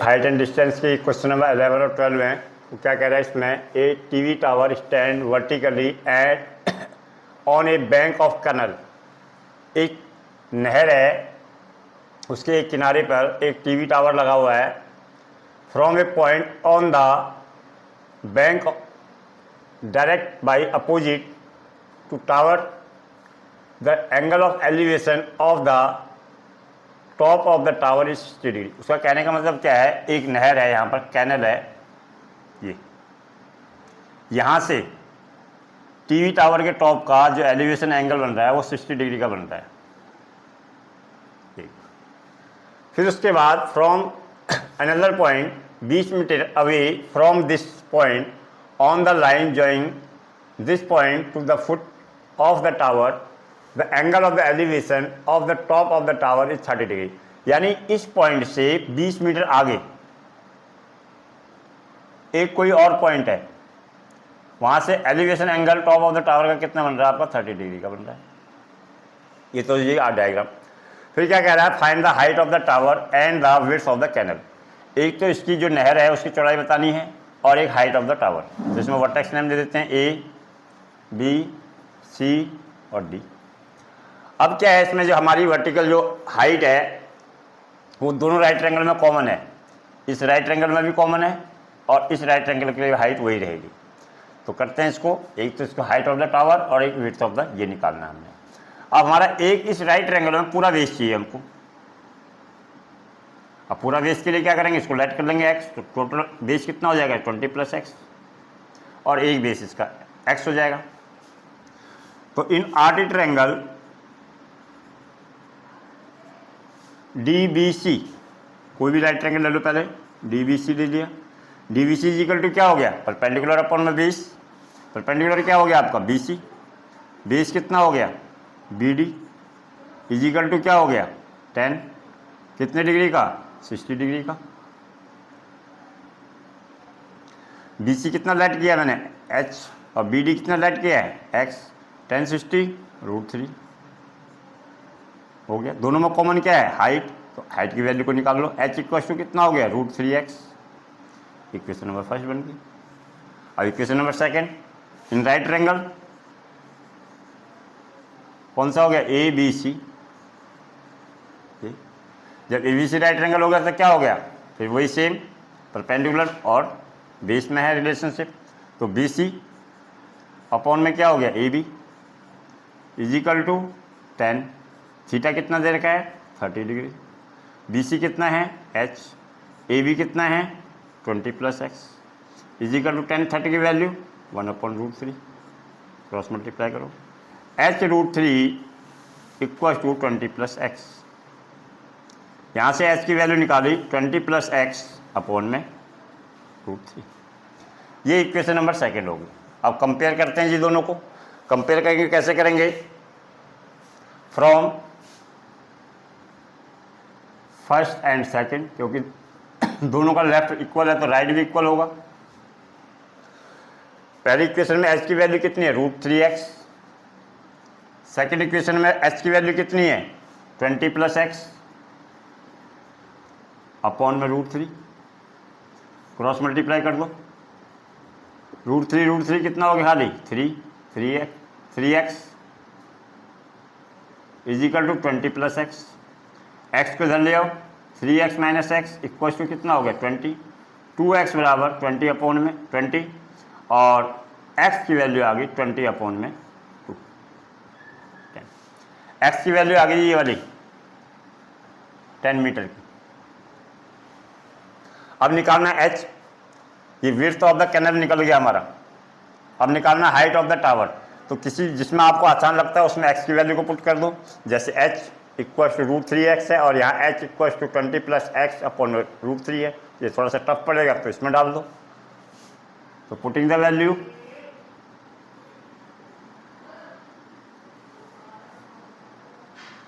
Height and distance की question number 11 और 12 हैं। तो क्या कह रहा है इसमें, a TV tower stand vertically at on a bank of canal. एक नहर है, उसके एक किनारे पर एक टीवी टावर लगा हुआ है। From a point on the bank direct by opposite to tower the angle of elevation of the top of the tower is 60 degree. उसका कहने का मतलब क्या है, एक नहर है, यहाँ पर कैनल है, ये यहाँ से टीवी टावर के टॉप का जो एलिवेशन एंगल बन रहा है वो 60 डिग्री का बन रहा है। फिर उसके बाद from another point 20 metre away from this point on the line joining this point to the foot of the tower the angle of the elevation of the top of the tower is 30 degree. यानी इस point से 20 metre आगे एक कोई और point है, वहां से elevation angle top of the tower का कितना बन रहा है आपका, 30 डिग्री का बन रहा है। ये तो ये डायग्राम। फिर क्या कह रहा है, find the height of the tower and the width of the canal. एक तो इसकी जो नहर है उसकी चौड़ाई बतानी है और एक हाइट ऑफ द टावर, जिसमें वर्टेक्स नेम दे देते हैं ए, बी, सी और डी। अब क्या है, इसमें जो हमारी वर्टिकल जो हाइट है वो दोनों राइट ट्रायंगल में कॉमन है, इस राइट ट्रायंगल में भी कॉमन है और इस राइट ट्रायंगल के लिए हाइट वही रहेगी। तो करते हैं इसको, एक तो इसको हाइट ऑफ द टावर और एक विड्थ ऑफ द, ये निकालना है हमने। अब हमारा एक इस राइट ट्रायंगल में पूरा बेस चाहिए हमको। अब पूरा बेस के लिए क्या करेंगे, इसको लेट कर लेंगे x, तो टोटल बेस कितना हो जाएगा 20 + x और एक बेस इसका x हो जाएगा। तो इन आर्ट ट्रायंगल DBC, कोई भी राइट ट्रायंगल ले लो, पहले DBC ले लिया। DBC इक्वल टू क्या हो गया, परपेंडिकुलर अपॉन में बेस। परपेंडिकुलर क्या हो गया आपका BC, बेस कितना हो गया BD इक्वल टू क्या हो गया 10, कितने डिग्री का 60 डिग्री का। BC कितना लेट किया मैंने H और BD कितना लेट किया है X, 10 60 √3 हो गया। दोनों में कॉमन क्या है हाइट, तो हाइट की वैल्यू को निकाल लो। H इक्वल टू कितना हो गया √3x। इक्वेशन नंबर फर्स्ट बन गई। अब equation number second, in right triangle कौन सा हो गया ABC। जब ABC राइट ट्रायंगल हो गया तो क्या हो गया, फिर वही सेम परपेंडिकुलर और बेस में है रिलेशनशिप। तो BC अपॉन में क्या हो गया AB इक्वल टू 10, थीटा कितना दे रखा है 30 डिग्री। BC कितना है H, AB कितना है 20 + x इक्वल टू 10, 30 की वैल्यू 1/√3, क्रॉस मल्टीप्लाई करो। H √3 equal to 20 + x। यहाँ से H की वैल्यू निकाली 20 + x अपॉन में √3। ये इक्वेशन नंबर सेकंड होगी। अब कंपेयर करते हैं जी दोनों को। कंपेयर करेंगे, कैसे करेंगे, फ्रॉम फर्स्ट एंड सेकंड, क्योंकि दोनों का लेफ्ट इक्वल है तो राइट भी इक्वल होगा। पहली इक्वेशन में H की वैल्यू कितनी है √3x, सेकंड इक्वेशन में H की वैल्यू कितनी है 20 + x अपॉन में √3, क्रॉस मल्टीप्लाई कर दो। √3 कितना हो गया खाली 3x equal to 20 + x। x को इधर ले आओ, 3x - x इक्वल टू कितना हो गया 20, 2x बराबर 20 अपॉन में 20 और x की वैल्यू आ गई 20 अपॉन में 2। x की वैल्यू आ गई ये वाली 10 मीटर की। अब निकालना H, ये विड्थ ऑफ द कैनल निकल गया हमारा। अब निकालना हाइट ऑफ द टावर। तो किसी जिसमें आपको आसान लगता है उसमें x की वैल्यू को पुट कर दो। जैसे H इक्वल टू √3x है और यहाँ H equal to 20 + x upon √3 है। ये थोड़ा सा टफ पड़ेगा तो इसमें डाल दो। तो putting the value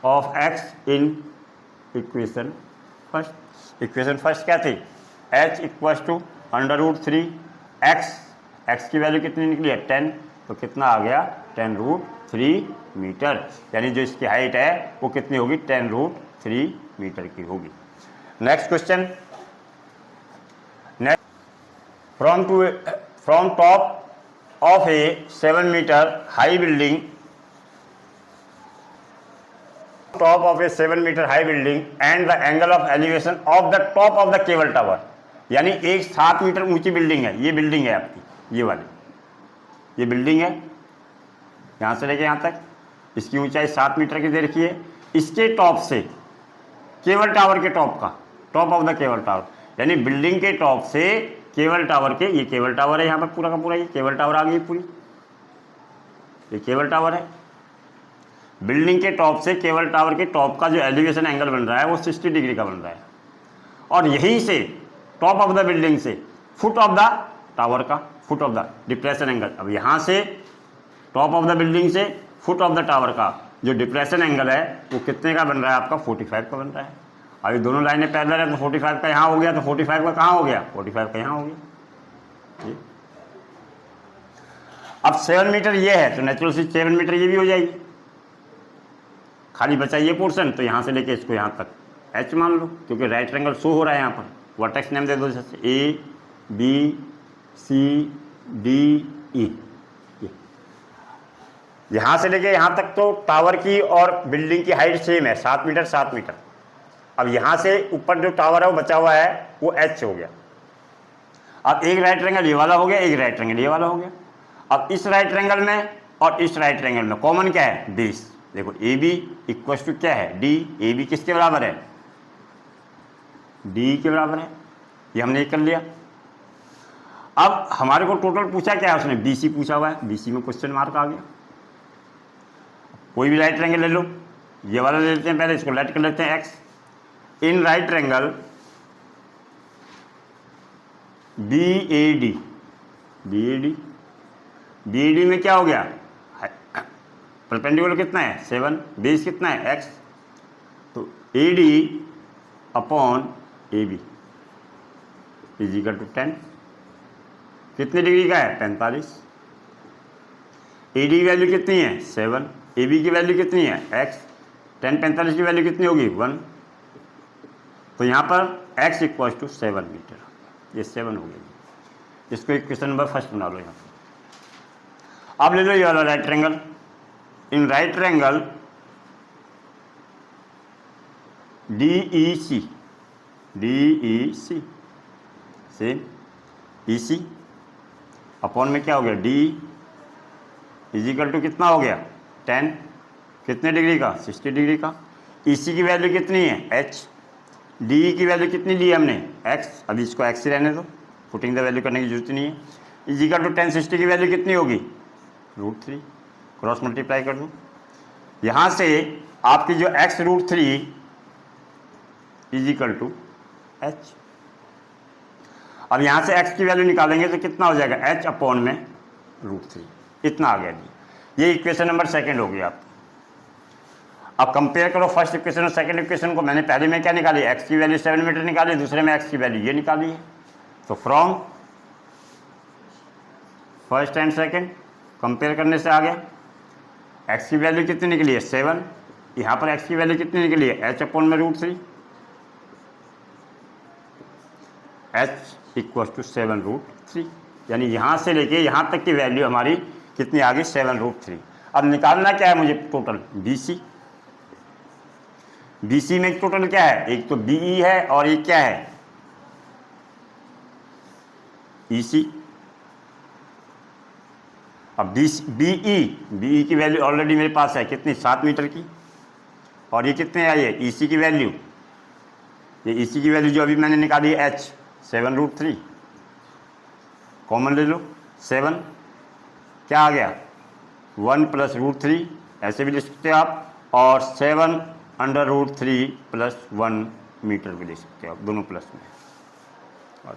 of x in equation first. Equation first क्या थी, H equal to √3x, x की वैल्यू कितनी निकली है 10, तो कितना आ गया 10√3 मीटर। यानी जो इसकी हाइट है वो कितनी होगी 10√3 मीटर की होगी। Next question, from top of a 7 metre high building, top of a 7 metre high building and the angle of elevation of the top of the cable tower, यानी एक 7 मीटर ऊंची बिल्डिंग है, ये बिल्डिंग है आपकी, ये वाली, ये बिल्डिंग है यहाँ से लेके यहाँ तक, इसकी ऊंचाई 7 मीटर की दे रखी है। इसके टॉप से केबल टावर के टॉप का, top of the cable tower, यानी बिल्डिंग के टॉप से केबल टावर के, ये केबल टावर है यहाँ पर पूरा का पूरा, ये केबल टावर आ गई पूरी, ये केबल टावर है। बिल्डिंग के टॉप से केबल टावर के टॉप का जो एलिवेशन एंगल बन रहा है वो 60 डिग्री का बन रहा है, और यहीं से टॉप ऑफ द बिल्डिंग से फुट ऑफ द टावर का, foot of the depression angle, अब यहाँ से टॉप ऑफ द बिल्डिंग से फुट ऑफ द टावर का जो डिप्रेशन एंगल है वो कितने का बन रहा है आपका, 45 का बन रहा है। अभी दोनों लाइनें पैरेलल है तो 45 का यहाँ हो गया, तो 45 का कहाँ हो गया, 45 का यहाँ हो गया। अब 7 मीटर ये है तो नेचुरल सी 7 मीटर ये भी हो जाएगी, खाली बचा ये पोर्शन, तो यहाँ से लेके इसको यहाँ तक एच मान लो, क्योंकि राइट एंगल शो हो रहा है यहाँ पर, वर्टेक्स नेम दे दो जैसे ए बी सी डी ई, यहाँ से लेके यहाँ तक तो टावर की और बिल्डिंग की हाइट सेम है, 7 मीटर 7 मीटर। अब यहाँ से ऊपर जो टावर है वो बचा हुआ है वो एच हो गया। अब एक राइट एंगल ये वाला हो गया, एक राइट एंगल ये वाला हो गया। अब इस राइट एंगल में और इस राइट एंगल में कॉमन क्या है, बेस। देखो ए बी इक्वल टू क्या है, डी। ए बी किसके बराबर है, डी के बराबर है, ये हमने कर लिया। अब हमारे को टोटल पूछा क्या है उसने, बी सी पूछा हुआ है, बी सी में क्वेश्चन मार्क आ गया। कोई भी राइट एंगल ले लो, ये वाला ले लेते हैं पहले, इसको लेट कर लेते हैं x. In right angle B A D, B A D, B A D में क्या हो गया, परपेंडिकुलर कितना है 7, बेस कितना है x, तो A D upon A B is equal to 10, कितने डिग्री का है 45। ए डी की वैल्यू कितनी है 7, ए बी की वैल्यू कितनी है x, 10 45 की वैल्यू कितनी होगी 1, तो यहाँ पर x इक्वल टू 7 मीटर, ये 7 हो गई। इसको इक्वेशन नंबर फर्स्ट बना लो यहाँ पर। अब ले लो ये वाला right angle. In right angle D E C, D E C same E C upon में क्या हो गया, डी इज इक्वल टू कितना हो गया 10, कितने डिग्री का 60 डिग्री का। ई सी की वैल्यू कितनी है h, डी की वैल्यू कितनी ली है हमने x, अभी इसको x ही रहने दो, पुटिंग द वैल्यू करने की जरूरत नहीं है। इज इक्वल टू 10, 60 की वैल्यू कितनी होगी √3, क्रॉस मल्टीप्लाई कर दो। यहाँ से आपकी जो x √3 is equal to h। अब यहाँ से x की वैल्यू निकालेंगे तो कितना हो जाएगा h अपॉन में √3, इतना आ गया जी। ये इक्वेशन नंबर सेकंड होगी आपकी। अब कंपेयर करो फर्स्ट इक्वेशन और सेकंड इक्वेशन को। मैंने पहले में क्या निकाली, x की वैल्यू 7 मीटर निकाली, दूसरे में x की वैल्यू ये निकाली है। तो from first and second compare करने से आ गया, x की वैल्यू कितनी निकली है 7, यहाँ पर x की वैल्यू कितनी निकली है h अपॉन में √3, h इक्वल टू 7√3, यानी यहाँ से लेके यहाँ तक की वैल्यू हमारी कितनी आ गई 7√3। अब निकालना क्या है मुझे टोटल BC। BC में टोटल क्या है, एक तो BE है और एक क्या है EC। अब BE की वैल्यू ऑलरेडी मेरे पास है कितनी 7 मीटर की, और ये कितने आई है EC की वैल्यू, ये EC की वैल्यू जो अभी मैंने निकाली है h 7√3, कॉमन ले लो 7, क्या आ गया 1 + √3, ऐसे भी लिख सकते हो आप, और 7/√3 + 1 मीटर भी लिख सकते हो आप, दोनों प्लस में। और